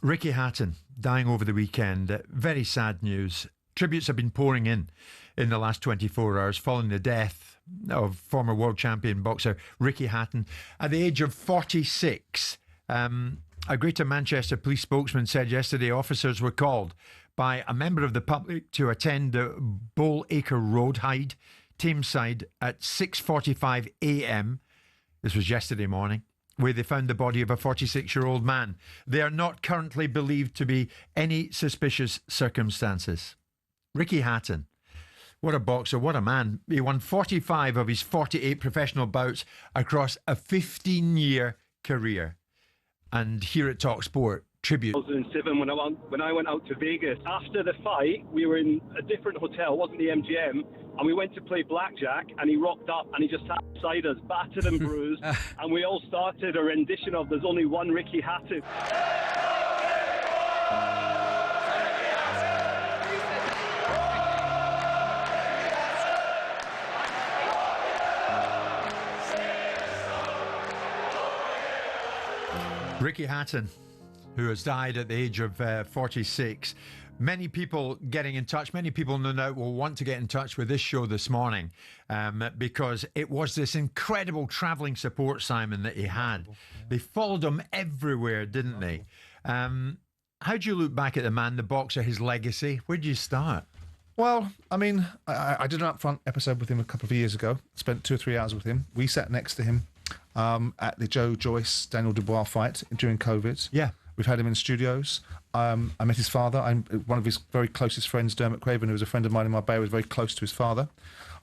Ricky Hatton dying over the weekend. Very sad news. Tributes have been pouring in the last 24 hours following the death of former world champion boxer Ricky Hatton at the age of 46. A Greater Manchester police spokesman said yesterday officers were called by a member of the public to attend the Bull Acre Road Hyde Tameside at 6:45 a.m. This was yesterday morning, where they found the body of a 46-year-old man. There are not currently believed to be any suspicious circumstances. Ricky Hatton, what a boxer, what a man. He won 45 of his 48 professional bouts across a 15-year career. And here at talkSPORT, tribute. 2007 when I went out to Vegas. After the fight, we were in a different hotel, it wasn't the MGM, and we went to play blackjack, and he rocked up and he just sat beside us, battered and bruised, and we all started a rendition of There's Only One Ricky Hatton. Ricky Hatton, who has died at the age of 46. Many people getting in touch. Many people no doubt will want to get in touch with this show this morning because it was this incredible travelling support, Simon, that he had. They followed him everywhere, didn't they? How do you look back at the man, the boxer, his legacy? Where do you start? Well, I mean, I did an upfront episode with him a couple of years ago. Spent 2 or 3 hours with him. We sat next to him at the Joe Joyce Daniel Dubois fight during COVID. Yeah. We've had him in studios. I met his father. I'm one of his very closest friends, Dermot Craven, who was a friend of mine in Marbella, was very close to his father.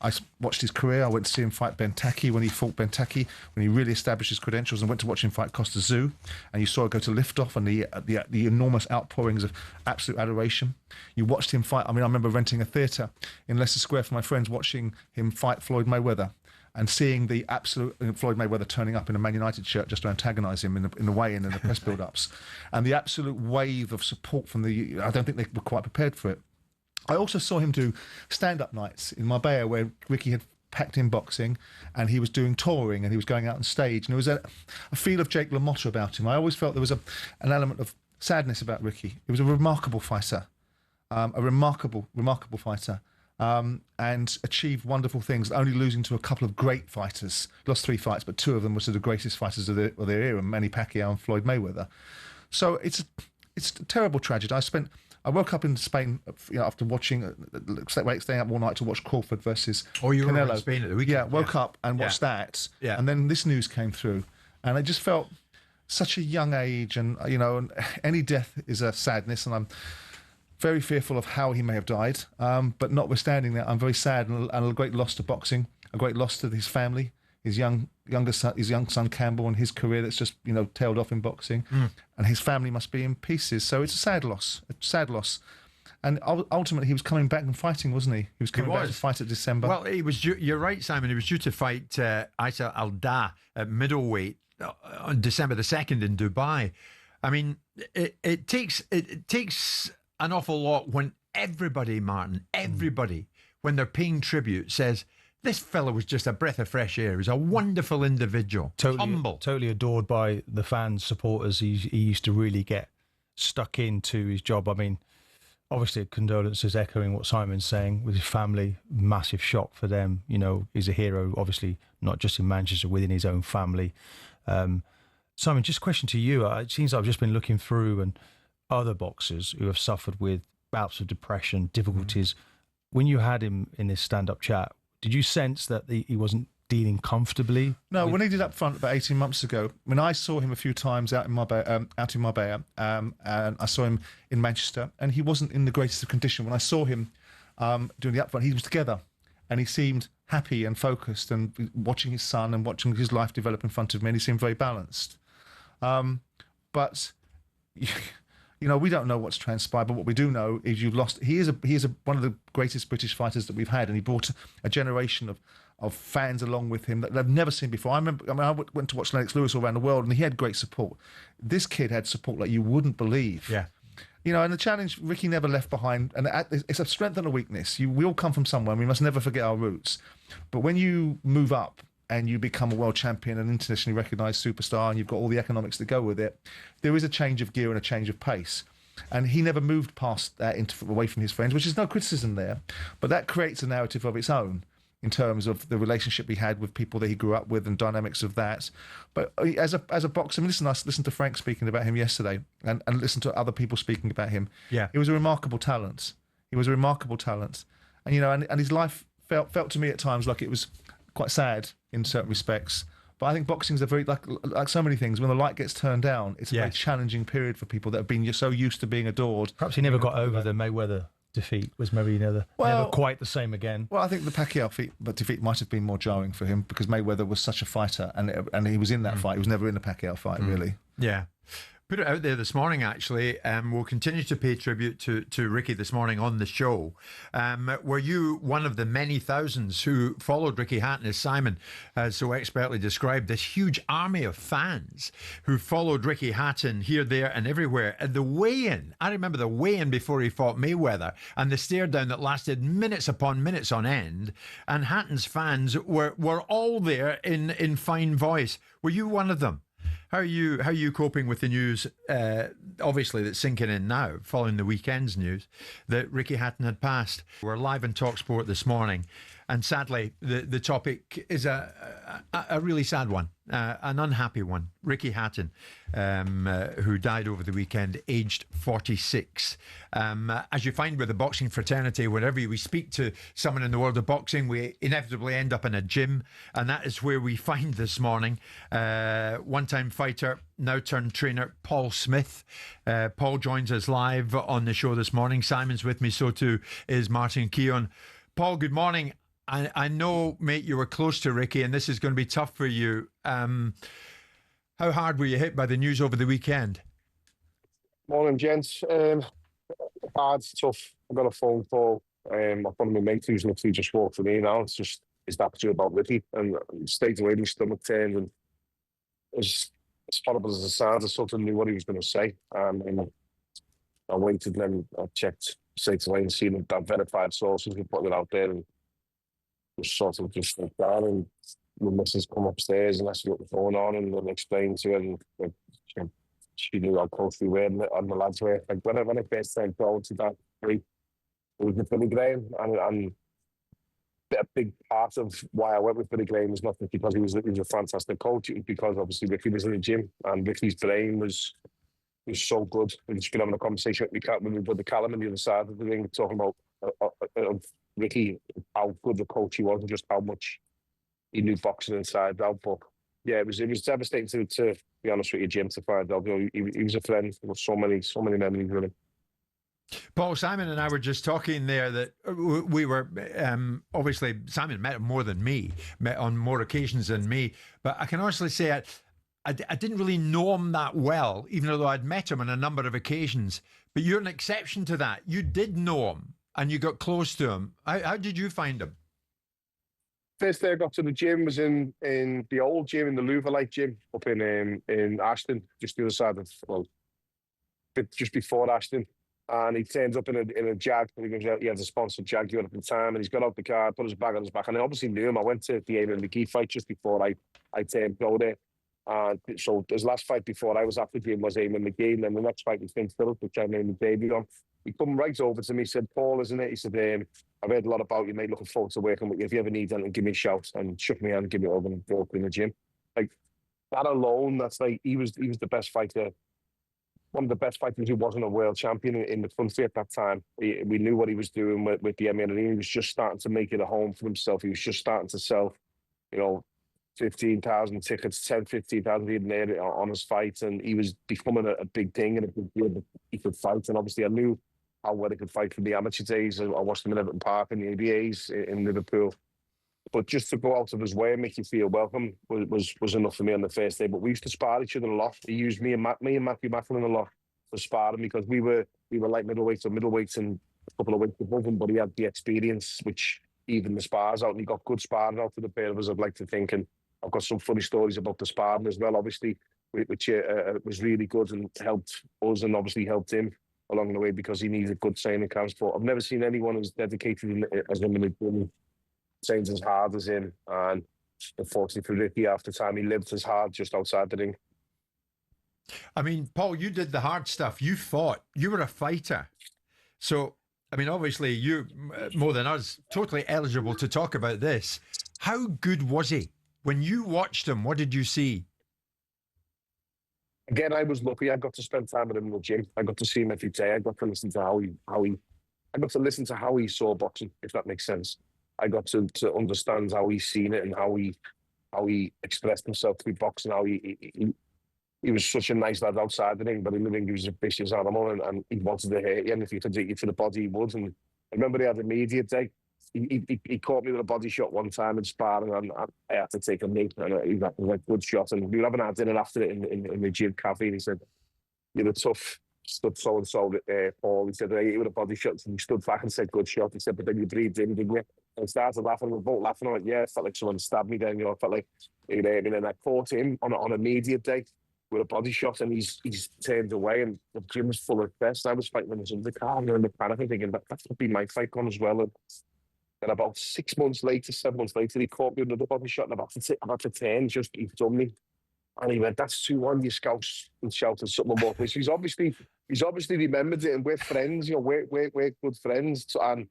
I watched his career. I went to see him fight Ben Taki when he fought Ben Taki, when he really established his credentials, and went to watch him fight Costa Zoo. And you saw it go to liftoff and the enormous outpourings of absolute adoration. You watched him fight. I mean, I remember renting a theatre in Leicester Square for my friends, watching him fight Floyd Mayweather, and seeing the absolute Floyd Mayweather turning up in a Man United shirt just to antagonise him in the weigh-in and the press build-ups, and the absolute wave of support from the. I don't think they were quite prepared for it. I also saw him do stand-up nights in Marbella, where Ricky had packed in boxing, and he was doing touring, and he was going out on stage, and there was a feel of Jake LaMotta about him. I always felt there was an element of sadness about Ricky. He was a remarkable fighter, a remarkable fighter. And achieved wonderful things, only losing to a couple of great fighters. Lost 3 fights, but 2 of them were sort of the greatest fighters of their era, Manny Pacquiao and Floyd Mayweather. So it's a terrible tragedy. I woke up in Spain after watching, staying up all night to watch Crawford versus Oh, you Canelo. were in Spain at the weekend. Yeah, woke up and watched that. Yeah. And then this news came through, and I just felt such a young age, and and any death is a sadness, and I'm very fearful of how he may have died, but notwithstanding that, I'm very sad and a great loss to boxing, a great loss to his family, his young son Campbell, and his career that's just tailed off in boxing, and his family must be in pieces. So it's a sad loss, And ultimately, he was coming back and fighting, wasn't he? He was coming back to fight at December. Well, he was. You're right, Simon. He was due to fight Isa Alda at middleweight on December the 2nd in Dubai. I mean, it takes an awful lot when everybody, Martin, when they're paying tribute, says this fella was just a breath of fresh air. He's a wonderful individual, humble, totally adored by the fans, supporters. He used to really get stuck into his job. I mean, obviously, condolences echoing what Simon's saying with his family. Massive shock for them. He's a hero, obviously, not just in Manchester, within his own family. Simon, just a question to you. It seems I've just been looking through and other boxers who have suffered with bouts of depression, difficulties. When you had him in this stand-up chat, did you sense that he wasn't dealing comfortably? No, when he did up front about 18 months ago, when I saw him a few times out in Marbella, and I saw him in Manchester, and he wasn't in the greatest of condition. When I saw him doing the up front, he was together, and he seemed happy and focused, and watching his son and watching his life develop in front of me, and he seemed very balanced. But we don't know what's transpired, but what we do know is you've lost. He is one of the greatest British fighters that we've had, and he brought a generation of fans along with him that they've never seen before. I went to watch Lennox Lewis all around the world, and he had great support. This kid had support like you wouldn't believe. Yeah. And the challenge, Ricky never left behind, and it's a strength and a weakness. We all come from somewhere, and we must never forget our roots. But when you move up and you become a world champion, an internationally recognised superstar, and you've got all the economics that go with it, there is a change of gear and a change of pace. And he never moved past that away from his friends, which is no criticism there, but that creates a narrative of its own in terms of the relationship he had with people that he grew up with and dynamics of that. But as a boxer, I listened to Frank speaking about him yesterday and listened to other people speaking about him. Yeah. He was a remarkable talent. He was a remarkable talent. And, and his life felt to me at times like it was quite sad in certain respects. But I think boxing's a very, like so many things, when the light gets turned down, it's a very challenging period for people that have been so used to being adored. Perhaps he never got over the Mayweather defeat, was maybe never quite the same again. Well, I think the Pacquiao defeat might have been more jarring for him because Mayweather was such a fighter and he was in that fight. He was never in the Pacquiao fight, really. Yeah. Put it out there this morning, actually. We'll continue to pay tribute to Ricky this morning on the show. Were you one of the many thousands who followed Ricky Hatton, as Simon has so expertly described, this huge army of fans who followed Ricky Hatton here, there and everywhere? At the weigh-in, I remember the weigh-in before he fought Mayweather and the stare down that lasted minutes upon minutes on end, and Hatton's fans were all there in fine voice. Were you one of them? How are you coping with the news, obviously, that's sinking in now, following the weekend's news, that Ricky Hatton had passed? We're live on talkSPORT this morning, and sadly, the topic is a really sad one, an unhappy one. Ricky Hatton, who died over the weekend, aged 46. As you find with the boxing fraternity, whenever we speak to someone in the world of boxing, we inevitably end up in a gym, and that is where we find this morning one-time fighter, now turned trainer, Paul Smith. Paul joins us live on the show this morning. Simon's with me, so too is Martin Keown. Paul, good morning. I know, mate, you were close to Ricky, and this is going to be tough for you. How hard were you hit by the news over the weekend? Morning, gents. Hard, tough. I got a phone call. One of my mates who's literally just walked for me now. It's that to about Ricky, and stayed away. My stomach turned, and as horrible as it sounds, I sort of knew what he was going to say. And I waited, and then I checked straight away and seen that verified sources were putting it out there, and just sort of just went down, and my missus come upstairs and asked what was going on, and then explained to her, and she knew how close we were and the lads were. Like when I first started going to that week, it was with Billy Graham, and a big part of why I went with Billy Graham was not just because he was a fantastic coach, it was because obviously Ricky was in the gym, and Ricky's brain was so good. We've just been having a conversation with my brother Callum on the other side of the ring, talking about Ricky, how good the coach he was, and just how much he knew boxing inside out. But yeah, it was devastating to be honest with you, Jim, to find out. He was a friend with so many memories with him. Paul, Simon and I were just talking there that we were, obviously, Simon met him more than me, met on more occasions than me, but I can honestly say I didn't really know him that well, even though I'd met him on a number of occasions. But you're an exception to that. You did know him, and you got close to him. How did you find him? First day I got to the gym was in the old gym, in the Louverlight gym up in Ashton, just the other side of, just before Ashton. And he turns up in a Jag, and he goes out, he has a sponsored Jaguar at the time, and he's got out the car, put his bag on his back, and I obviously knew him. I went to the Eamon McGee fight just before I turned pro there. And so his last fight before I was at the gym was Eamon McGee, and then the next fight was Finn Phillips, which I named the debut on. He come right over to me, said, "Paul, isn't it?" He said, "I've heard a lot about you, mate. Looking forward to working with you. If you ever need anything, give me a shout." And shook me hand, give me over, and broke in the gym. Like that alone, that's like he was the best fighter, one of the best fighters who wasn't a world champion in the country at that time. We knew what he was doing with the MMA. He was just starting to make it a home for himself. He was just starting to sell, 15,000 tickets, 10, 15,000 even there on his fights, and he was becoming a big thing and a big deal that he could fight. And obviously I knew how well he could fight from the amateur days. I watched him in Everton Park in the ABAs in Liverpool. But just to go out of his way and make you feel welcome was enough for me on the first day. But we used to spar each other a lot. He used me and Matthew Macklin a lot for sparring because we were like middleweights and a couple of weights above him, but he had the experience which even the spars out, and he got good sparring out for the pair of us, I'd like to think. And I've got some funny stories about the sparring as well, obviously, which was really good and helped us and obviously helped him along the way because he needed good training camps. But I've never seen anyone as dedicated as him in the gym, trains as hard as him, and unfortunately for Ricky, half the time he lived as hard just outside the ring. I mean, Paul, you did the hard stuff. You fought. You were a fighter. So, I mean, obviously, you, more than us, totally eligible to talk about this. How good was he? When you watched him, what did you see? Again, I was lucky. I got to spend time with him in the gym. I got to see him every day. I got to listen to I got to listen to how he saw boxing, if that makes sense. I got to understand how he's seen it and how he expressed himself through boxing, how he was such a nice lad outside the ring, but in the ring he was a vicious animal and he wanted to hurt you. And if he could hit you to the body, he would. And I remember he had a media day. He caught me with a body shot one time in sparring, and I had to take a knee. And he was a good shot. And we were having our dinner after it in the gym cafe. And he said, "You're a tough so and so, Paul." He said, "I hit you with a body shot." And he stood back and said, "Good shot." He said, "But then you breathed in, didn't you?" And I started laughing. We were both laughing. I went, "Yeah." It felt like someone stabbed me. Then, I felt like it hurt me. And I caught him on a media day with a body shot, and he's turned away, and the gym was full of press. I was fighting in his undercar, and in the panic, thinking that could be my fight on as well. And then about 7 months later, he caught me with another body shot, and about to turn, he's done me. And he went, "That's 2-1, you scouts," and shouted something more. So he's obviously remembered it, and we're friends, we're good friends. And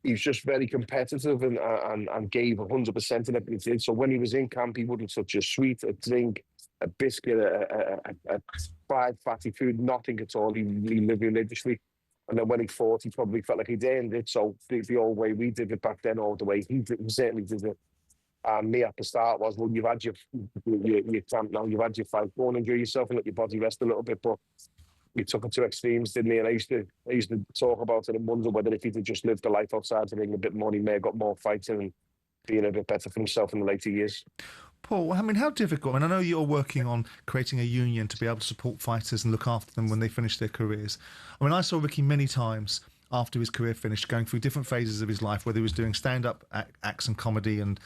he was just very competitive and gave 100% in everything he did. So when he was in camp, he wouldn't touch a sweet, a drink, a biscuit, a fried fatty food, nothing at all. He lived religiously. And then when he fought, he probably felt like he'd earned it. So the old way we did it back then, or the way he certainly did it. And me at the start was, well, you've had your camp now, you've had your fight, go and enjoy yourself and let your body rest a little bit. But he took it to extremes, didn't he? And I used to talk about it and wonder whether if he'd have just lived the life outside the ring a bit more, he may have got more fighting and being a bit better for himself in the later years. Paul, I mean, how difficult, and I know you're working on creating a union to be able to support fighters and look after them when they finish their careers. I mean, I saw Ricky many times after his career finished, going through different phases of his life, whether he was doing stand-up acts and comedy and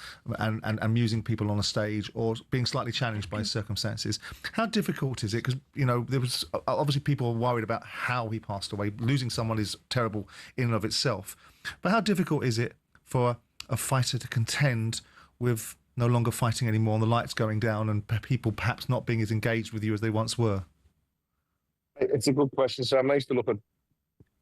amusing people on a stage, or being slightly challenged by his circumstances. How difficult is it? Because, there was obviously people were worried about how he passed away. Losing someone is terrible in and of itself. But how difficult is it for a fighter to contend with no longer fighting anymore and the lights going down and people perhaps not being as engaged with you as they once were? It's a good question, Sam. I used to look at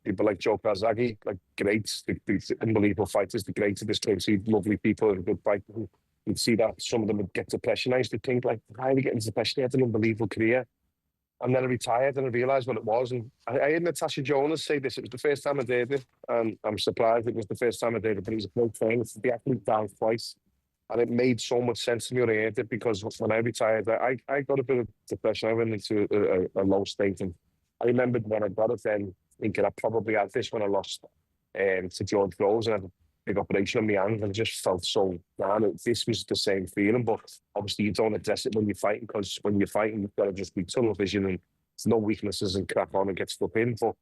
people like Joe Kazagi, like greats, the unbelievable fighters, the greats of this country, lovely people and good fighters. You'd see that some of them would get depression. I used to think, like, how are they getting depression? He had an unbelievable career. And then I retired and I realised what it was. And I heard Natasha Jonas say this. It was the first time I did it. And I'm surprised it was the first time I did it, but it was a great thing. It's the athlete down twice. And it made so much sense to me when I heard it, because when I retired, I got a bit of depression. I went into a low state. And I remembered when I got it then, thinking I probably had this when I lost to George Rose and had a big operation on my hand, and I just felt so down. This was the same feeling, but obviously you don't address it when you're fighting, because when you're fighting, you've got to just be tunnel vision and no weaknesses and crack on and get stuck in. But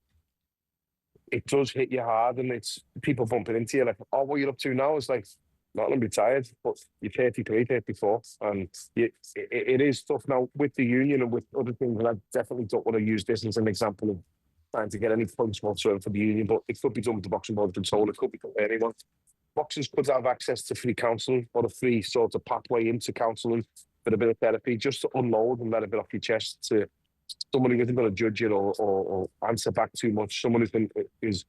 it does hit you hard, and it's people bumping into you like, "Oh, what are you up to now?" It's like, not going to be tired, but you're 33, 34, and it is tough now with the union and with other things. And I definitely don't want to use this as an example of trying to get any points whatsoever for the union, but it could be done with the Boxing Board of Control. It could be done by anyone. Boxers could have access to free counselling, or a free sort of pathway into counselling for a bit of therapy, just to unload and let a bit off your chest, to someone who isn't going to judge you or answer back too much. Someone who's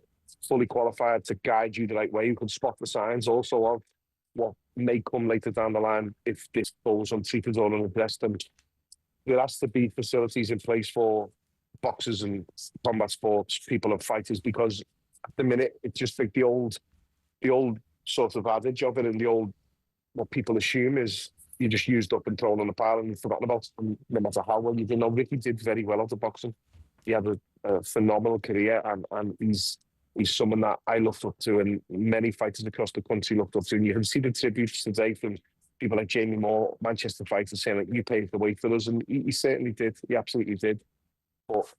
fully qualified to guide you the right way, who can spot the signs also of what may come later down the line if this goes untreated or unaddressed. And there has to be facilities in place for boxers and combat sports people and fighters, because at the minute it's just like the old sort of adage of it, and the old what people assume is you just used up and thrown on the pile and you've forgotten about it. And no matter how well you did. Now, Ricky did very well out of boxing. He had a phenomenal career, and he's someone that I looked up to, and many fighters across the country looked up to. And you can see the tributes today from people like Jamie Moore, Manchester fighters, saying, like, "You paved the way for us," and he certainly did. He absolutely did. But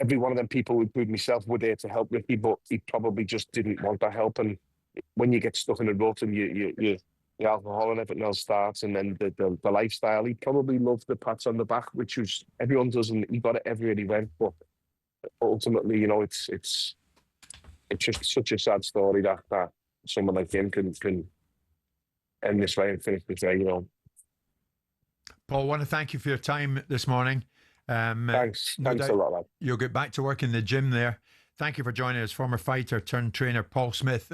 every one of them people, including myself, were there to help Ricky, but he probably just didn't want that help. And when you get stuck in a rut and the alcohol and everything else starts, and then the lifestyle, he probably loved the pats on the back, which was everyone does, and he got it everywhere he went. But ultimately, it's just such a sad story that someone like him can end this way and finish this way, you know. Paul, I want to thank you for your time this morning. Thanks no a doubt lot, lad. You'll get back to work in the gym there. Thank you for joining us, former fighter turned trainer Paul Smith,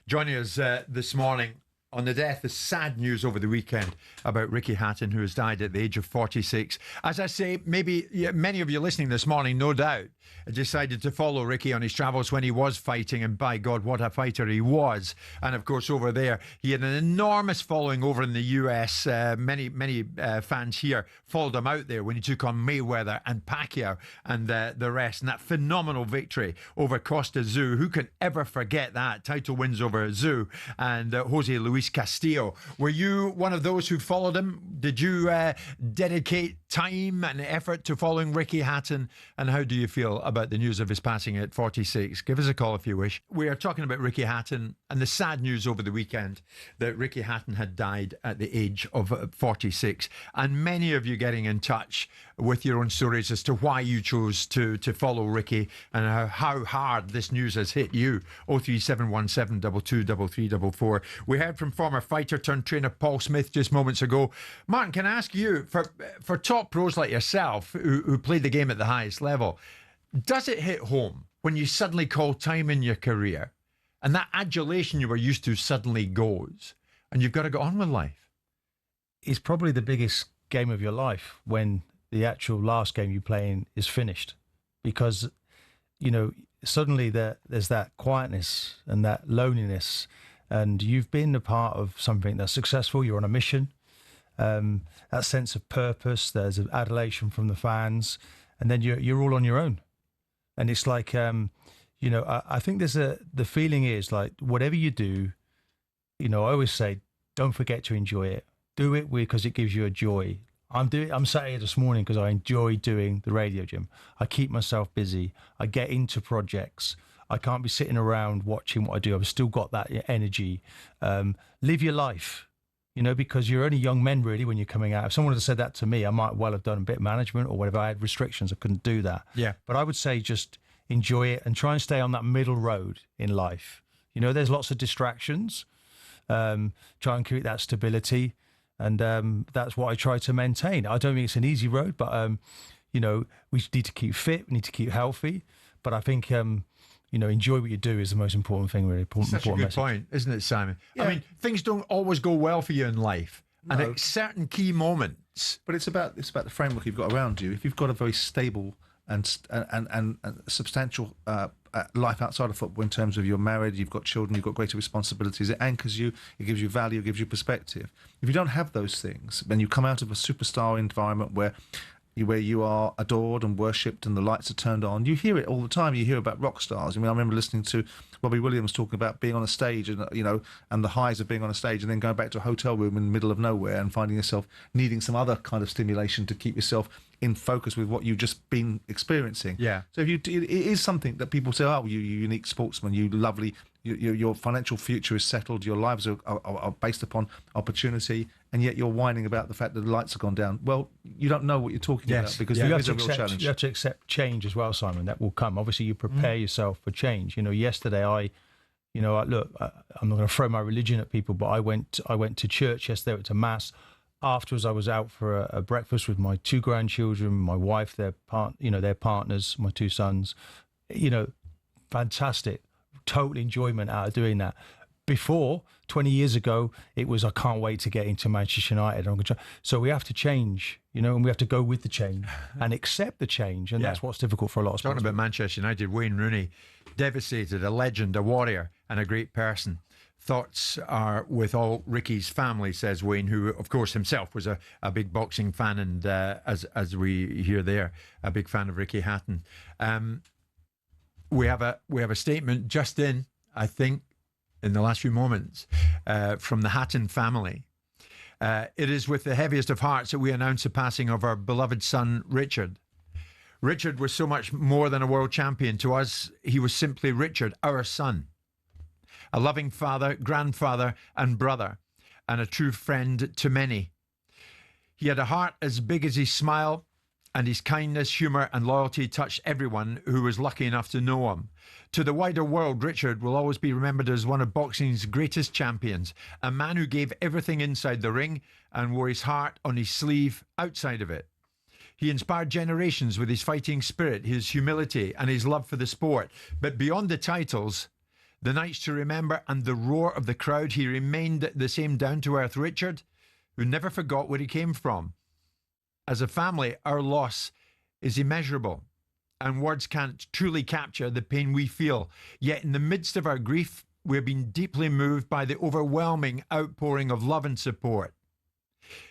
joining us this morning on the death, the sad news over the weekend about Ricky Hatton, who has died at the age of 46. As I say, maybe many of you listening this morning, no doubt, decided to follow Ricky on his travels when he was fighting, and by God, what a fighter he was. And of course, over there, he had an enormous following over in the US. Many fans here followed him out there when he took on Mayweather and Pacquiao and the rest. And that phenomenal victory over Costa Tszyu. Who can ever forget that? Title wins over Tszyu and Jose Luis Castillo. Were you one of those who followed him? Did you dedicate time and effort to following Ricky Hatton? And how do you feel about the news of his passing at 46? Give us a call if you wish. We are talking about Ricky Hatton and the sad news over the weekend that Ricky Hatton had died at the age of 46. And many of you getting in touch with your own stories as to why you chose to follow Ricky and how hard this news has hit you. 03717 223344. We heard from former fighter turned trainer Paul Smith just moments ago. Martin, can I ask you, for top pros like yourself who played the game at the highest level, does it hit home when you suddenly call time in your career and that adulation you were used to suddenly goes and you've got to go on with life? It's probably the biggest game of your life when the actual last game you play in is finished, because, you know, suddenly there's that quietness and that loneliness, and you've been a part of something that's successful. You're on a mission, that sense of purpose. There's an adulation from the fans, and then you're all on your own. And it's like, you know, I think the feeling is like, whatever you do, you know, I always say, don't forget to enjoy it. Do it because it gives you a joy. I'm sat here this morning because I enjoy doing the radio, Jim. I keep myself busy. I get into projects. I can't be sitting around watching what I do. I've still got that energy. Live your life, you know, because you're only young men really when you're coming out. If someone had said that to me, I might well have done a bit of management or whatever. I had restrictions. I couldn't do that. Yeah. But I would say just enjoy it and try and stay on that middle road in life. You know, there's lots of distractions. Try and create that stability. And that's what I try to maintain. I don't think it's an easy road, but, you know, we need to keep fit. We need to keep healthy. But I think, you know, enjoy what you do is the most important thing, really. Such a good point, isn't it, Simon? Yeah. I mean, things don't always go well for you in life. No. And at certain key moments. But it's about the framework you've got around you. If you've got a very stable and substantial life outside of football in terms of you're married, you've got children, you've got greater responsibilities, it anchors you, it gives you value, it gives you perspective. If you don't have those things, then you come out of a superstar environment where you are adored and worshipped and the lights are turned on. You hear it all the time. You hear about rock stars. I mean, I remember listening to Robbie Williams talking about being on a stage and, you know, and the highs of being on a stage and then going back to a hotel room in the middle of nowhere and finding yourself needing some other kind of stimulation to keep yourself in focus with what you've just been experiencing. Yeah. So it is something that people say, oh, you unique sportsman, you lovely, your financial future is settled, your lives are based upon opportunity, and yet you're whining about the fact that the lights have gone down. Well, you don't know what you're talking about because there is a real challenge. You have to accept change as well, Simon. That will come. Obviously, you prepare yourself for change. You know, yesterday I'm not going to throw my religion at people, but I went to church yesterday, went to mass. Afterwards, I was out for a breakfast with my two grandchildren, my wife, their partners, my two sons. You know, fantastic, total enjoyment out of doing that. Before, 20 years ago, it was, I can't wait to get into Manchester United. So we have to change, you know, and we have to go with the change and accept the change. And that's what's difficult for a lot of sports. Talking about Manchester United, Wayne Rooney, devastated, a legend, a warrior, and a great person. Thoughts are with all Ricky's family, says Wayne, who, of course, himself was a big boxing fan and, as we hear there, a big fan of Ricky Hatton. We have a statement just in, I think, in the last few moments, from the Hatton family. It is with the heaviest of hearts that we announce the passing of our beloved son, Richard. Richard was so much more than a world champion. To us, he was simply Richard, our son. A loving father, grandfather, and brother, and a true friend to many. He had a heart as big as his smile and his kindness, humour and loyalty touched everyone who was lucky enough to know him. To the wider world, Richard will always be remembered as one of boxing's greatest champions, a man who gave everything inside the ring and wore his heart on his sleeve outside of it. He inspired generations with his fighting spirit, his humility and his love for the sport. But beyond the titles, the nights to remember and the roar of the crowd, he remained the same down-to-earth Richard who never forgot where he came from. As a family, our loss is immeasurable, and words can't truly capture the pain we feel. Yet in the midst of our grief, we've been deeply moved by the overwhelming outpouring of love and support.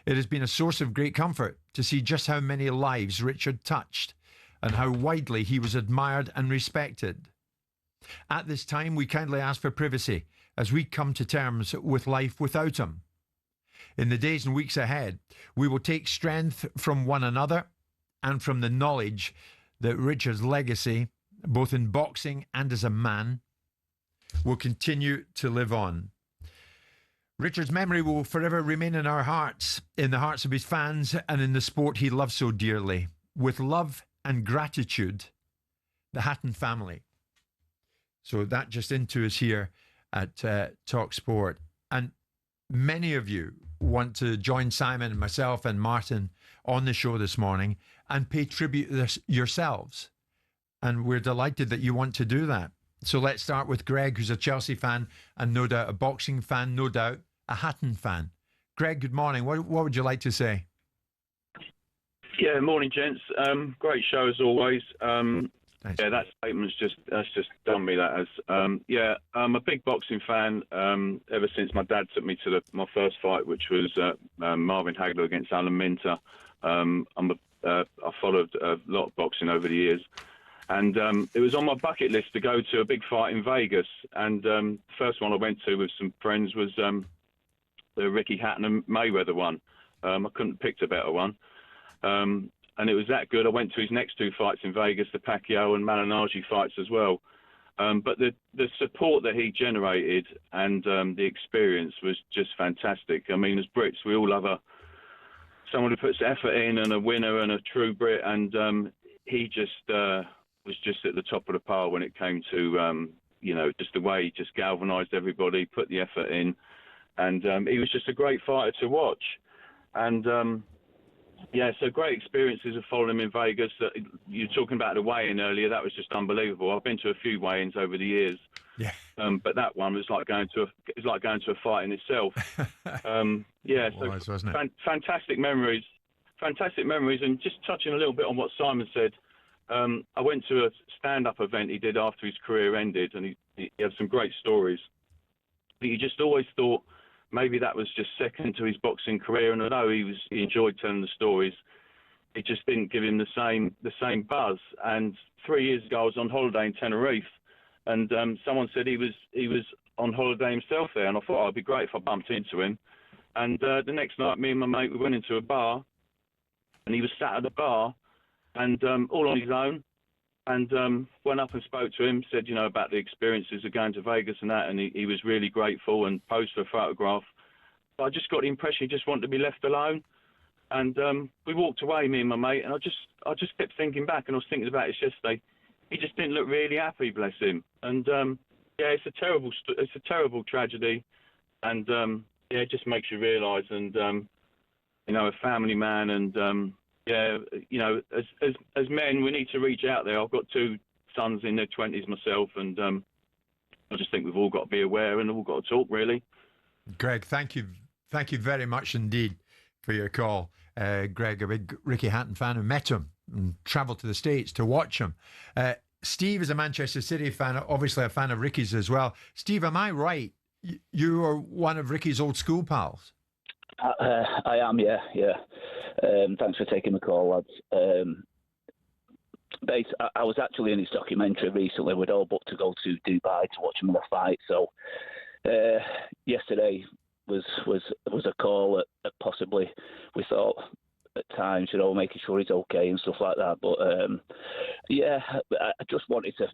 It has been a source of great comfort to see just how many lives Richard touched and how widely he was admired and respected. At this time, we kindly ask for privacy as we come to terms with life without him. In the days and weeks ahead, we will take strength from one another and from the knowledge that Richard's legacy, both in boxing and as a man, will continue to live on. Richard's memory will forever remain in our hearts, in the hearts of his fans, and in the sport he loved so dearly. With love and gratitude, the Hatton family. So that just into us here at talkSPORT. And many of you want to join Simon and myself and Martin on the show this morning and pay tribute yourselves. And we're delighted that you want to do that. So let's start with Greg, who's a Chelsea fan and no doubt a boxing fan, no doubt a Hatton fan. Greg, good morning. What would you like to say? Yeah, morning, gents. Great show as always. Thanks. Yeah, that statement's just done me. That has. I'm a big boxing fan ever since my dad took me to my first fight, which was Marvin Hagler against Alan Minter. I followed a lot of boxing over the years, and it was on my bucket list to go to a big fight in Vegas. And the first one I went to with some friends was the Ricky Hatton and Mayweather one. I couldn't have picked a better one. And it was that good. I went to his next two fights in Vegas, the Pacquiao and Malignaggi fights as well. But the support that he generated and the experience was just fantastic. I mean, as Brits, we all love someone who puts effort in and a winner and a true Brit. And he just was just at the top of the pile when it came to, just the way he just galvanised everybody, put the effort in. And he was just a great fighter to watch. And yeah, so great experiences of following him in Vegas. You were talking about the weigh-in earlier. That was just unbelievable. I've been to a few weigh-ins over the years, Yeah. But that one was like going to a fight in itself. Yeah, so Was, wasn't it? fantastic memories, and just touching a little bit on what Simon said. I went to a stand-up event he did after his career ended, and he had some great stories. But you just always thought, maybe that was just second to his boxing career, and although he enjoyed telling the stories, it just didn't give him the same buzz. And 3 years ago, I was on holiday in Tenerife, and someone said he was on holiday himself there, and I thought, it'd be great if I bumped into him. And the next night, me and my mate, we went into a bar, and he was sat at the bar, and all on his own. And went up and spoke to him, said, about the experiences of going to Vegas and that, and he was really grateful and posed for a photograph. But I just got the impression he just wanted to be left alone. And we walked away, me and my mate, and I just kept thinking back, and I was thinking about it yesterday. He just didn't look really happy, bless him. And yeah, it's a terrible tragedy, and yeah, it just makes you realise. And a family man, and yeah, as men, we need to reach out there. I've got two sons in their 20s myself, and I just think we've all got to be aware and all got to talk, really. Greg, thank you very much indeed for your call. Greg, a big Ricky Hatton fan, who met him and travelled to the States to watch him. Steve is a Manchester City fan, obviously a fan of Ricky's as well. Steve, am I right? You are one of Ricky's old school pals? I am, yeah. Thanks for taking the call, lads. I was actually in his documentary recently. We'd all booked to go to Dubai to watch him in a fight. So yesterday was a call at possibly, we thought at times, making sure he's okay and stuff like that. But yeah, I just wanted to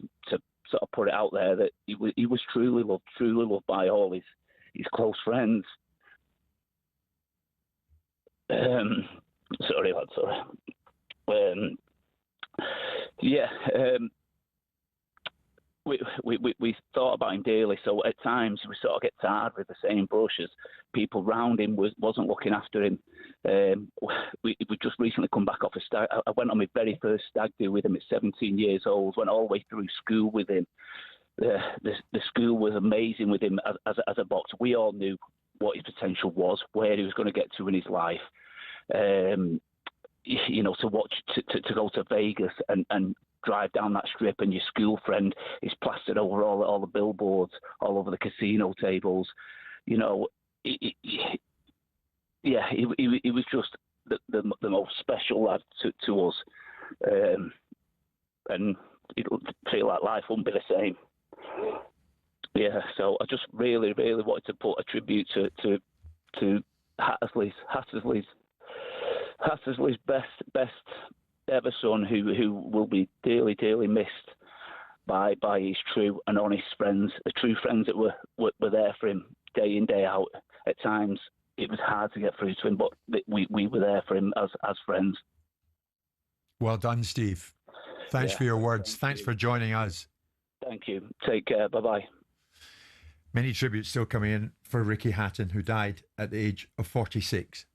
sort of put it out there that he was truly loved by all his close friends. Sorry, lad, sorry. Yeah. We thought about him daily, so at times we sort of get tired with the same brush as people round him wasn't looking after him. We just recently come back off a stag. I went on my very first stag do with him at 17 years old. Went all the way through school with him. The school was amazing with him as a boxer. We all knew what his potential was, where he was going to get to in his life. You know, to watch to go to Vegas and drive down that strip, and your school friend is plastered over all the billboards, all over the casino tables. You know, he was just the most special lad to us, and it feel like life wouldn't be the same. Yeah, so I just really wanted to put a tribute to Hattersley's best ever son, who will be dearly missed by his true and honest friends, the true friends that were there for him day in, day out. At times it was hard to get through to him, but we were there for him as friends. Well done, Steve. Thanks for your words. Thanks for joining us. Thank you. Take care. Bye-bye. Many tributes still coming in for Ricky Hatton, who died at the age of 46.